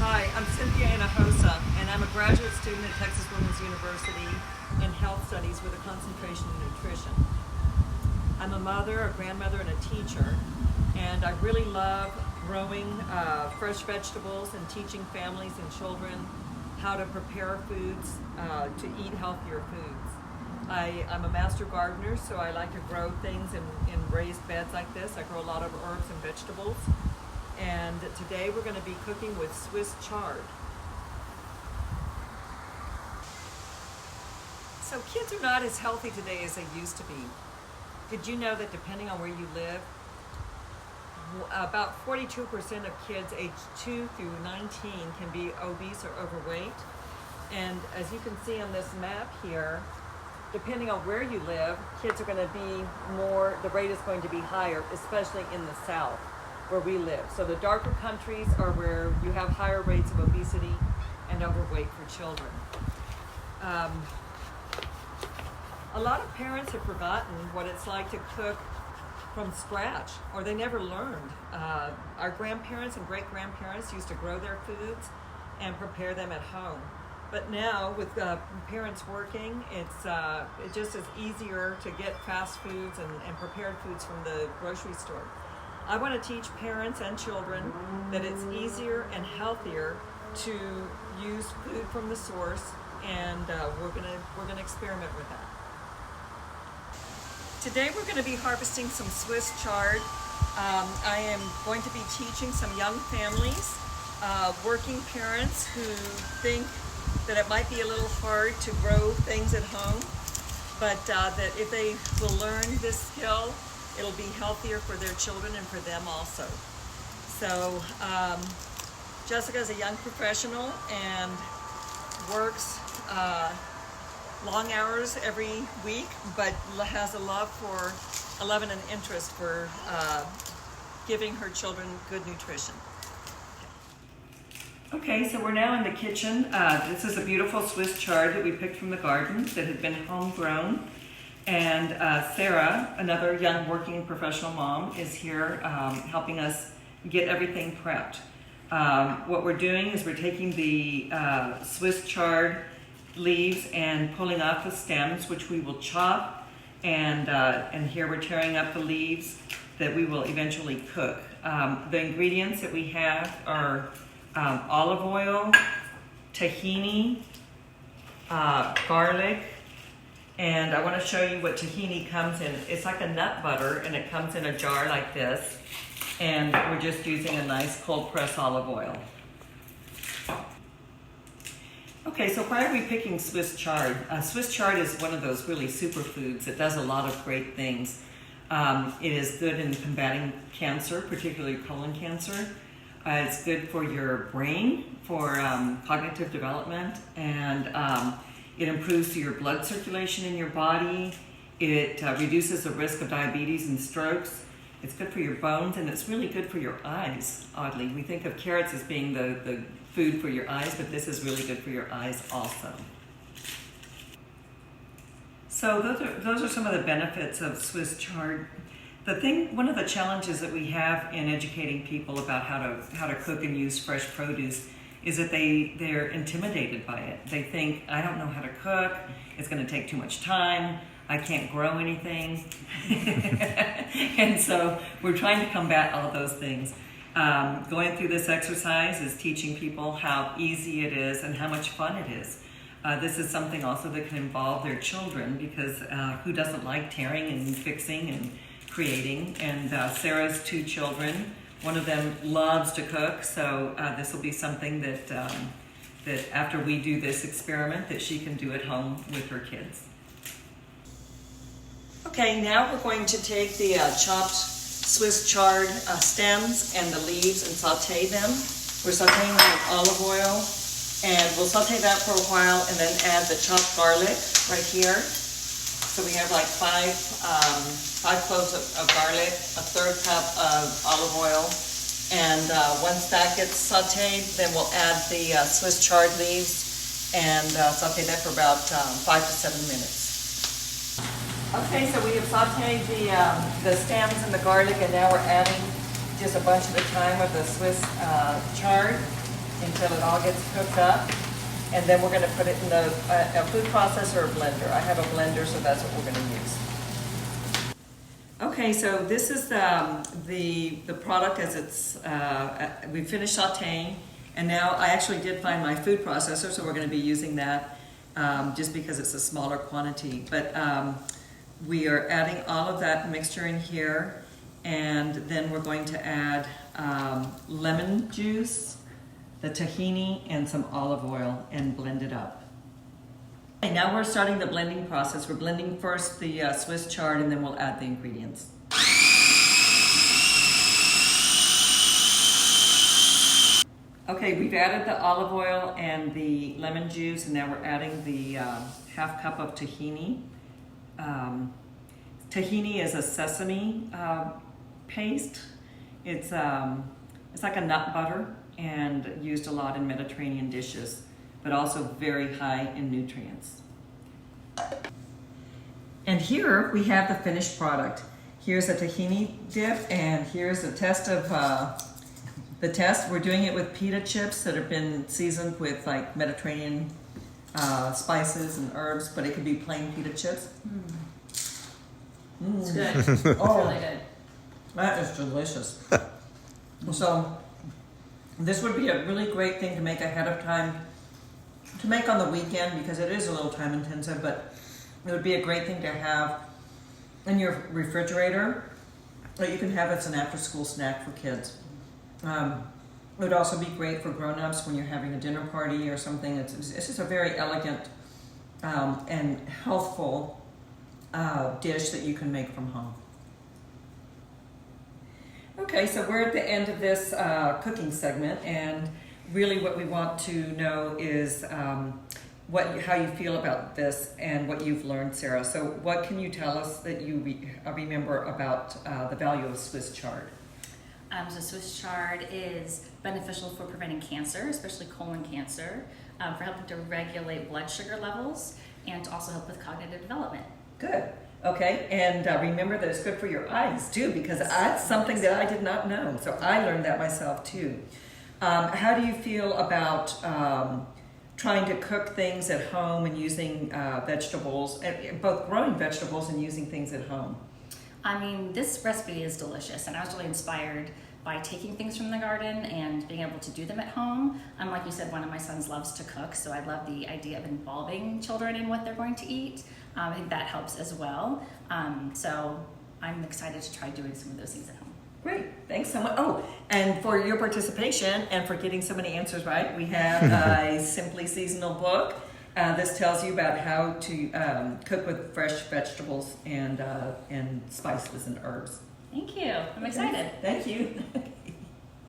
Hi, I'm Cynthia Hinojosa, and I'm a graduate student at Texas Women's University in Health Studies with a concentration in nutrition. I'm a mother, a grandmother, and a teacher, and I really love growing fresh vegetables and teaching families and children how to prepare foods, to eat healthier foods. I'm a master gardener, so I like to grow things in raised beds like this. I grow a lot of herbs and vegetables. And today we're going to be cooking with Swiss chard. So kids are not as healthy today as they used to be. Did you know that depending on where you live, about 42% of kids aged 2 through 19 can be obese or overweight? And as you can see on this map here, depending on where you live, kids are going to be more, the rate is going to be higher, especially in the South, where we live. So the darker countries are where you have higher rates of obesity and overweight for children. A lot of parents have forgotten what it's like to cook from scratch, or they never learned. Our grandparents and great-grandparents used to grow their foods and prepare them at home. But now, with parents working, it just is easier to get fast foods and prepared foods from the grocery store. I want to teach parents and children that it's easier and healthier to use food from the source, and we're gonna experiment with that. Today we're going to be harvesting some Swiss chard. I am going to be teaching some young families, working parents who think that it might be a little hard to grow things at home, but that if they will learn this skill, it'll be healthier for their children and for them also. So Jessica is a young professional and works long hours every week, but has a love for, an interest for giving her children good nutrition. Okay, so we're now in the kitchen. This is a beautiful Swiss chard that we picked from the garden that had been homegrown. And Sarah, another young working professional mom, is here helping us get everything prepped. What we're doing is we're taking the Swiss chard leaves and pulling off the stems, which we will chop, and here we're tearing up the leaves that we will eventually cook. The ingredients that we have are olive oil, tahini, garlic, and I want to show you what tahini comes in. It's like a nut butter, and it comes in a jar like this, and we're just using a nice cold press olive oil. Okay, so why are we picking Swiss chard? Swiss chard is one of those really superfoods that does a lot of great things. It is good in combating cancer, particularly colon cancer. It's good for your brain, for cognitive development, and it improves your blood circulation in your body. It reduces the risk of diabetes and strokes. It's good for your bones, and it's really good for your eyes, oddly. We think of carrots as being the food for your eyes, but this is really good for your eyes also. So those are some of the benefits of Swiss chard. One of the challenges that we have in educating people about how to cook and use fresh produce is that they're intimidated by it. They think, I don't know how to cook, it's going to take too much time, I can't grow anything. And so we're trying to combat all those things. Going through this exercise is teaching people how easy it is and how much fun it is. This is something also that can involve their children, because who doesn't like tearing and fixing and creating? And Sarah's 2 children, one of them loves to cook, so this will be something that after we do this experiment, that she can do at home with her kids. Okay, now we're going to take the chopped Swiss chard stems and the leaves and saute them. We're sauteing them with olive oil, and we'll saute that for a while and then add the chopped garlic right here. So we have like 5 cloves of garlic, a 1/3 cup of olive oil, and once that gets sauteed, then we'll add the Swiss chard leaves and saute that for about 5 to 7 minutes. Okay, so we have sauteed the stems and the garlic, and now we're adding just a bunch at a time of the Swiss chard in until it all gets cooked up. And then we're going to put it in a food processor or blender. I have a blender, so that's what we're going to use. Okay, so this is the product as it's, we finished sauteing, and now I actually did find my food processor, so we're going to be using that just because it's a smaller quantity. But we are adding all of that mixture in here, and then we're going to add lemon juice, the tahini, and some olive oil, and blend it up. Okay, now we're starting the blending process. We're blending first the Swiss chard, and then we'll add the ingredients. Okay, we've added the olive oil and the lemon juice, and now we're adding the half cup of tahini. Tahini is a sesame paste. It's like a nut butter and used a lot in Mediterranean dishes, but also very high in nutrients. And here we have the finished product. Here's a tahini dip, and here's a test of the test. We're doing it with pita chips that have been seasoned with like Mediterranean spices and herbs, but it could be plain pita chips. It's good. It's really good. That is delicious. So this would be a really great thing to make ahead of time, to make on the weekend, because it is a little time intensive, but it would be a great thing to have in your refrigerator that you can have as an after school snack for kids. It would also be great for grown-ups when you're having a dinner party or something. It's just a very elegant and healthful dish that you can make from home. Okay, so we're at the end of this cooking segment, and really what we want to know is how you feel about this and what you've learned, Sarah. So what can you tell us that you remember about the value of Swiss chard? So Swiss chard is beneficial for preventing cancer, especially colon cancer, for helping to regulate blood sugar levels, and to also help with cognitive development. Good. Okay, and remember that it's good for your eyes too, because that's something that I did not know. So I learned that myself too. How do you feel about trying to cook things at home and using vegetables, both growing vegetables and using things at home? I mean, this recipe is delicious, and I was really inspired by taking things from the garden and being able to do them at home. Like you said, one of my sons loves to cook, so I love the idea of involving children in what they're going to eat. I think that helps as well. So I'm excited to try doing some of those things at home. Great, thanks so much. Oh, and for your participation and for getting so many answers right, we have a Simply Seasonal book. This tells you about how to cook with fresh vegetables and spices and herbs. Thank you. I'm excited. Thank you.